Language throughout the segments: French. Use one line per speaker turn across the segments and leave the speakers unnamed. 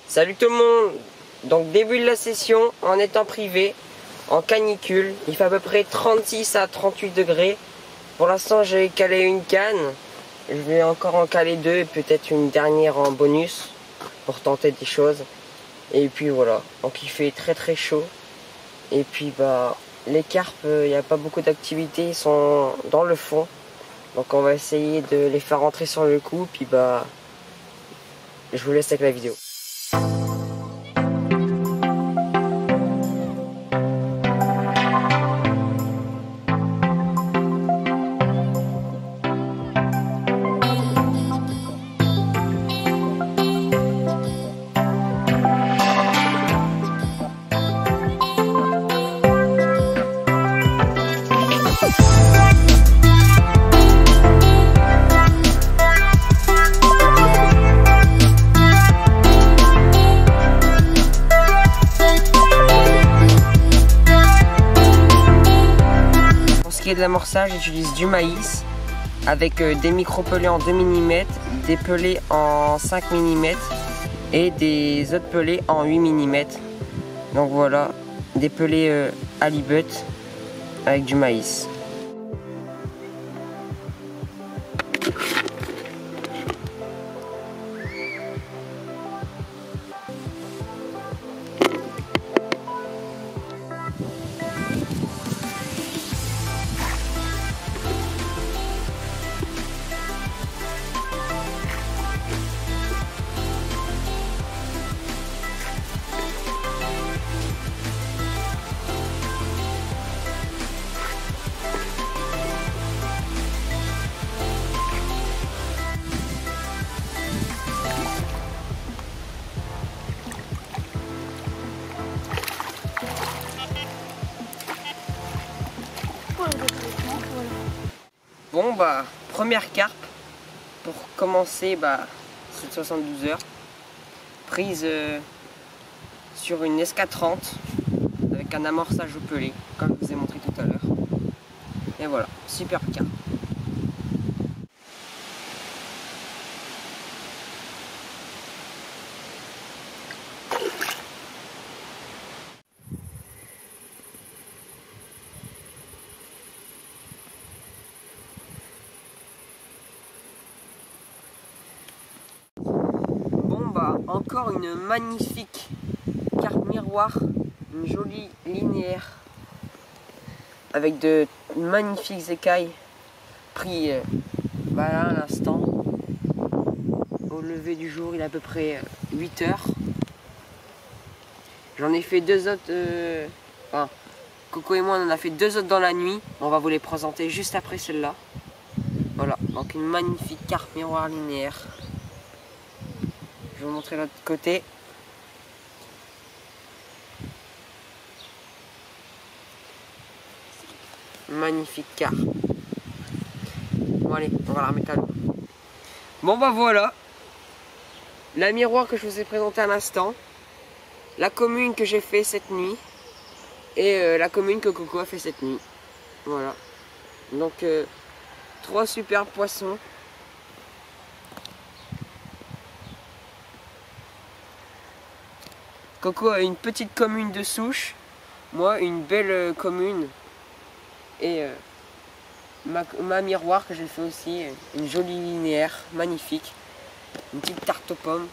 Salut tout le monde. Donc début de la session en étant privé, en canicule. Il fait à peu près 36 à 38 degrés. Pour l'instant j'ai calé une canne. Je vais encore en caler deux et peut-être une dernière en bonus pour tenter des choses. Et puis voilà. Donc il fait très très chaud. Et puis bah les carpes, il n'y a pas beaucoup d'activités, ils sont dans le fond. Donc on va essayer de les faire rentrer sur le coup. Puis bah je vous laisse avec la vidéo. De l'amorçage, j'utilise du maïs avec des micro-pelés en 2 mm, des pelés en 5 mm et des autres pelés en 8 mm. Donc voilà, des pelés halibut avec du maïs. Bon bah, première carpe pour commencer bah, cette 72 heures, prise sur une SK30 avec un amorçage au pelé, comme je vous ai montré tout à l'heure. Et voilà, super carpe. Encore une magnifique carpe miroir, une jolie linéaire avec de magnifiques écailles pris voilà, à l'instant au lever du jour. Il est à peu près 8 heures. J'en ai fait deux autres, enfin, Coco et moi on en a fait deux autres dans la nuit. On va vous les présenter juste après celle-là. Voilà, donc une magnifique carpe miroir linéaire. Je vais vous montrer l'autre côté. Magnifique carpe. Bon allez, on va la remettre à l'eau. Bon bah voilà. La miroir que je vous ai présenté à l'instant. La commune que j'ai fait cette nuit. Et la commune que Coco a fait cette nuit. Voilà. Donc trois superbes poissons. Coco a une petite commune de souche, moi une belle commune et ma miroir que j'ai fait aussi, une jolie linéaire, magnifique, une petite tarte aux pommes.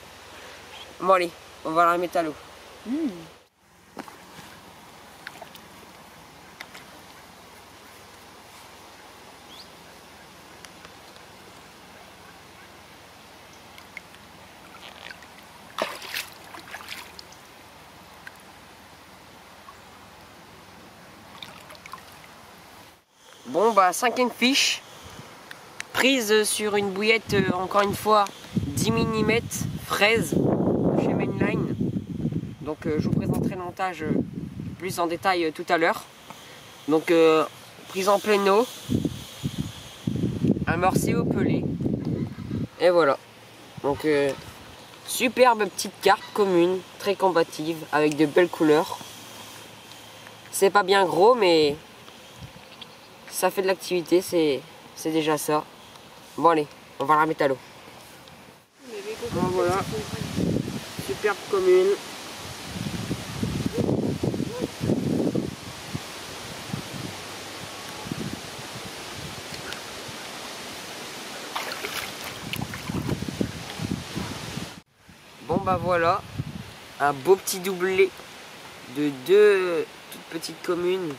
Bon allez, on va la remettre à l'eau. Bon bah cinquième fiche, prise sur une bouillette encore une fois 10 mm fraise chez Mainline. Donc je vous présenterai le montage plus en détail tout à l'heure. Donc prise en pleine eau, amorcé au pelé. Et voilà. Donc superbe petite carpe commune, très combative, avec de belles couleurs. C'est pas bien gros mais ça fait de l'activité, c'est déjà ça. Bon allez, on va la remettre à l'eau. Bon voilà, superbe commune. Bon bah voilà, un beau petit doublé de deux toutes petites communes.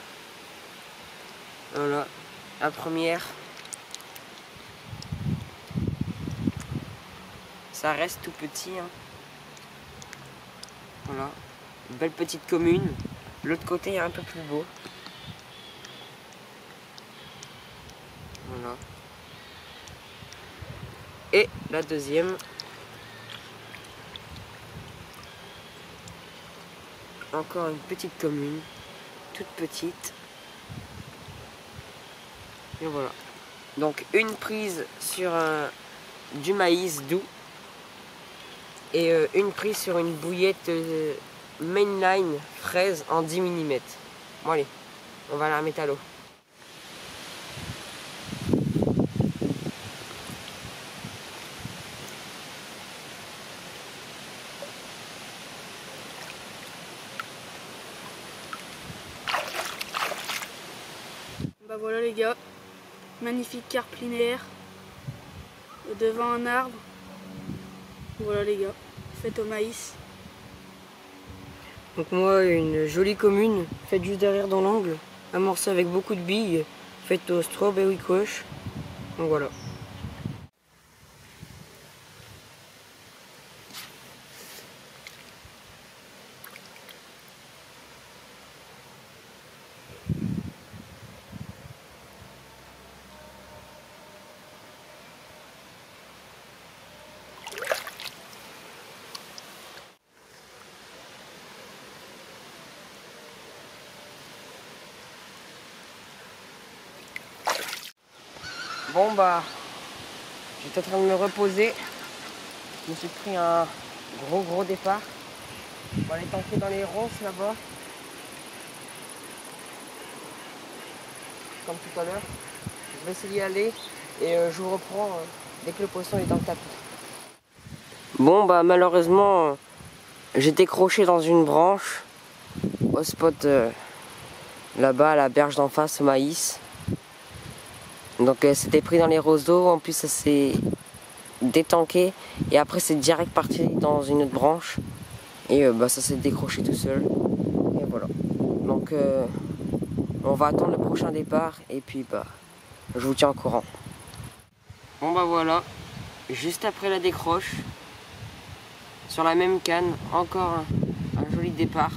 Voilà, la première. Ça reste tout petit, hein. Voilà, une belle petite commune. L'autre côté est un peu plus beau. Voilà. Et la deuxième. Encore une petite commune, toute petite. Et voilà. Donc une prise sur du maïs doux et une prise sur une bouillette mainline fraise en 10 mm. Bon allez, on va la remettre à l'eau.
Bah voilà les gars, magnifique carpe linéaire devant un arbre. Voilà les gars, faite au maïs.
Donc moi une jolie commune faite juste derrière dans l'angle, amorcée avec beaucoup de billes, faite au strawberry squash. Donc voilà. Bon bah, j'étais en train de me reposer. Je me suis pris un gros départ. On va aller tanker dans les ronces là-bas. Comme tout à l'heure. Je vais essayer d'y aller et je vous reprends dès que le poisson est dans le tapis. Bon bah malheureusement, j'ai décroché dans une branche au spot là-bas à la berge d'en face au maïs. Donc c'était pris dans les roseaux, en plus ça s'est détanqué et après c'est direct parti dans une autre branche et bah, ça s'est décroché tout seul et voilà. Donc on va attendre le prochain départ et puis bah je vous tiens au courant. Bon bah voilà, juste après la décroche, sur la même canne, encore un joli départ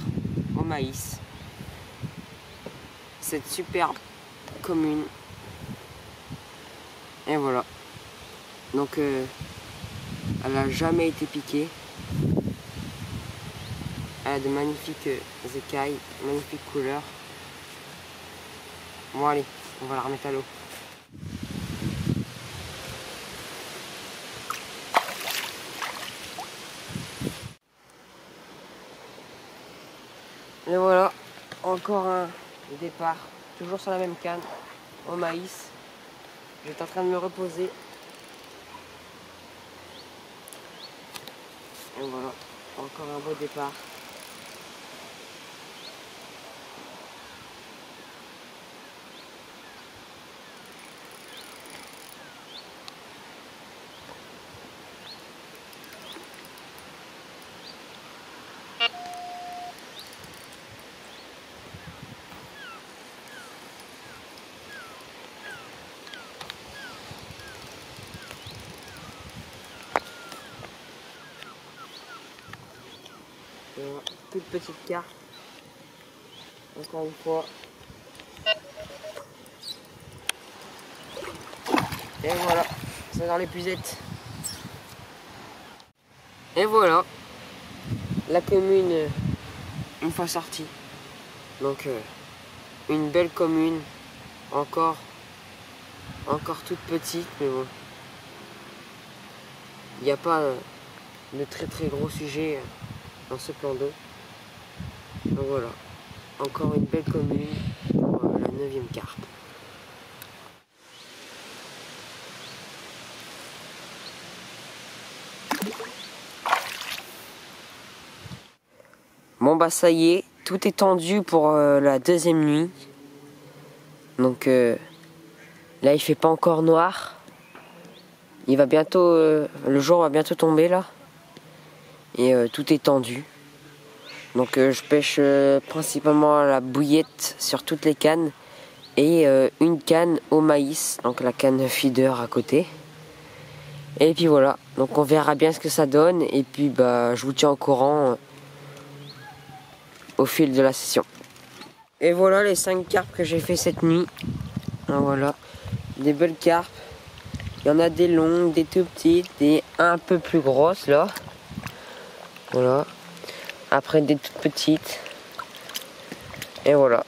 au maïs. Cette superbe commune. Et voilà. Donc elle n'a jamais été piquée. Elle a de magnifiques écailles, magnifiques couleurs. Bon allez, on va la remettre à l'eau. Et voilà, encore un départ, toujours sur la même canne, au maïs. J'étais en train de me reposer. Et voilà, encore un beau départ. Et voilà, toute petite carte. Encore une fois. Et voilà, c'est dans l'épuisette. Et voilà, la commune une fois sortie. Donc une belle commune, encore toute petite, mais bon. Il n'y a pas de très gros sujet dans ce plan d'eau. Donc voilà, encore une belle commune pour la 9e carpe. Bon bah ça y est, tout est tendu pour la deuxième nuit. Donc là il fait pas encore noir. Il va bientôt, le jour va bientôt tomber là. Et tout est tendu. Donc je pêche principalement à la bouillette sur toutes les cannes. Et une canne au maïs, donc la canne feeder à côté. Et puis voilà, donc on verra bien ce que ça donne. Et puis bah je vous tiens au courant au fil de la session. Et voilà les 5 carpes que j'ai fait cette nuit. Voilà, des belles carpes. Il y en a des longues, des tout petites, des un peu plus grosses là. Voilà. Après des toutes petites. Et voilà.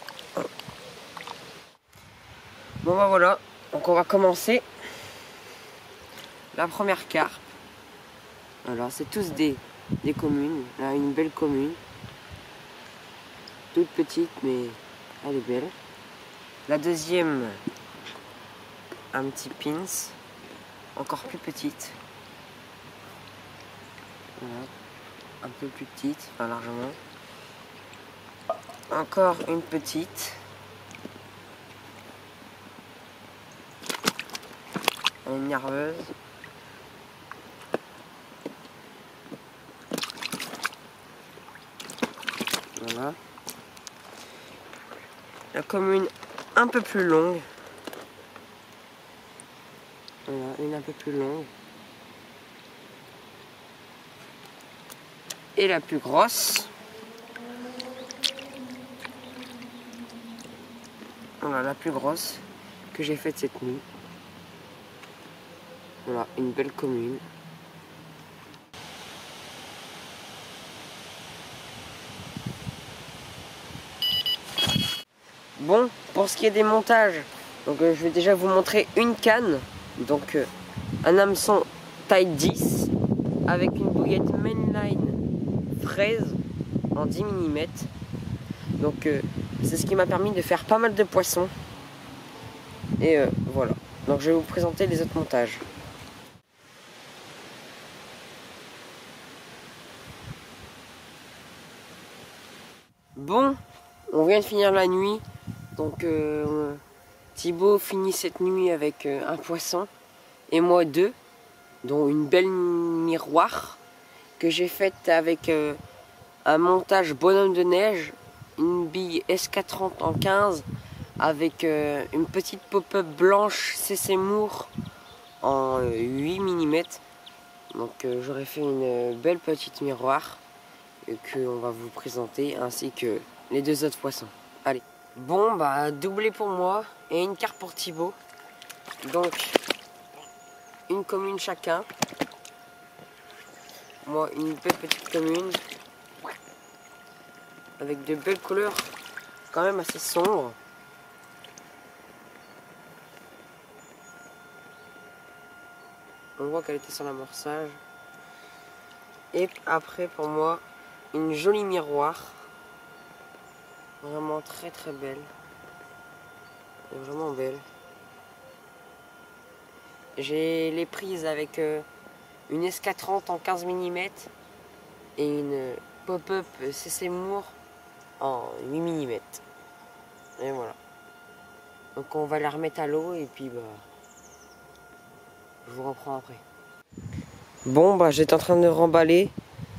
Bon bah voilà, donc on va commencer. La première carpe. Voilà, c'est tous des communes. Là, une belle commune. Toute petite, mais elle est belle. La deuxième, un petit pins. Encore plus petite. Voilà. Un peu plus petite, enfin largement. Encore une petite. Une nerveuse. Voilà. La commune un peu plus longue. Voilà, une un peu plus longue. Et la plus grosse. Voilà, la plus grosse que j'ai faite cette nuit. Voilà, une belle commune. Bon, pour ce qui est des montages, donc je vais déjà vous montrer une canne. Donc un hameçon taille 10 avec une bouillette mainline fraise en 10 mm. Donc c'est ce qui m'a permis de faire pas mal de poissons. Et voilà. Donc je vais vous présenter les autres montages. Bon, on vient de finir la nuit. Donc Thibaut finit cette nuit avec un poisson et moi 2, dont une belle miroir que j'ai faite avec un montage bonhomme de neige, une bille SK30 en 15 avec une petite pop-up blanche CC Moore en 8 mm. Donc j'aurais fait une belle petite miroir qu'on va vous présenter ainsi que les 2 autres poissons. Allez. Bon bah doublé pour moi et une carte pour Thibaut. Donc une commune chacun. Moi une belle petite commune avec de belles couleurs quand même assez sombres. On voit qu'elle était sans l'amorçage. Et après pour moi une jolie miroir. Vraiment très très belle. Elle est vraiment belle. J'ai les prises avec une SK30 en 15 mm et une pop-up CC Moore en 8 mm. Et voilà. Donc on va la remettre à l'eau et puis bah je vous reprends après. Bon bah j'étais en train de remballer.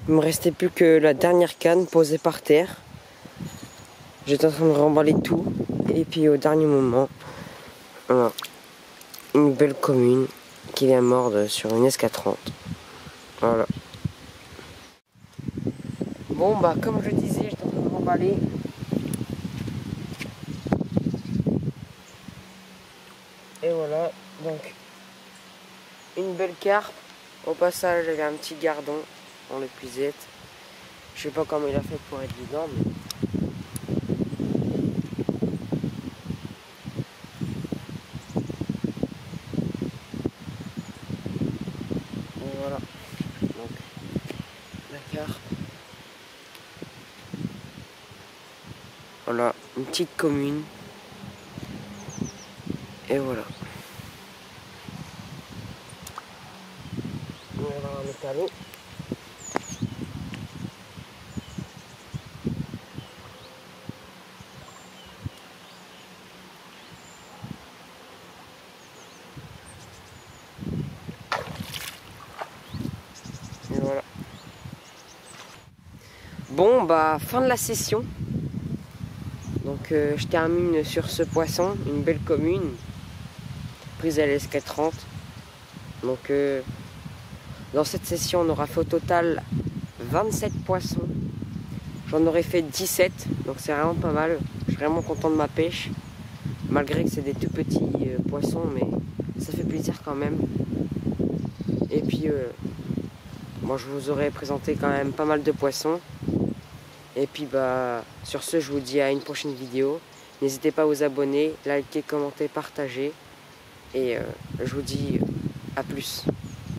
Il me restait plus que la dernière canne posée par terre. J'étais en train de remballer tout. Et puis au dernier moment, voilà, une belle commune qui vient mordre sur une SK30. Voilà. Bon bah comme je disais, j'étais en train de remballer. Et voilà, donc une belle carpe. Au passage, j'avais un petit gardon dans l'épuisette. Je sais pas comment il a fait pour être dedans, mais voilà. Donc la carpe. Voilà, une petite commune. Et voilà. On va la remettre à l'eau. Bon, bah, fin de la session. Donc, je termine sur ce poisson, une belle commune, prise à l'SK30. Donc, dans cette session, on aura fait au total 27 poissons. J'en aurais fait 17, donc c'est vraiment pas mal. Je suis vraiment content de ma pêche. Malgré que c'est des tout petits poissons, mais ça fait plaisir quand même. Et puis, moi je vous aurais présenté quand même pas mal de poissons. Et puis, bah, sur ce, je vous dis à une prochaine vidéo. N'hésitez pas à vous abonner, liker, commenter, partager. Et je vous dis à plus.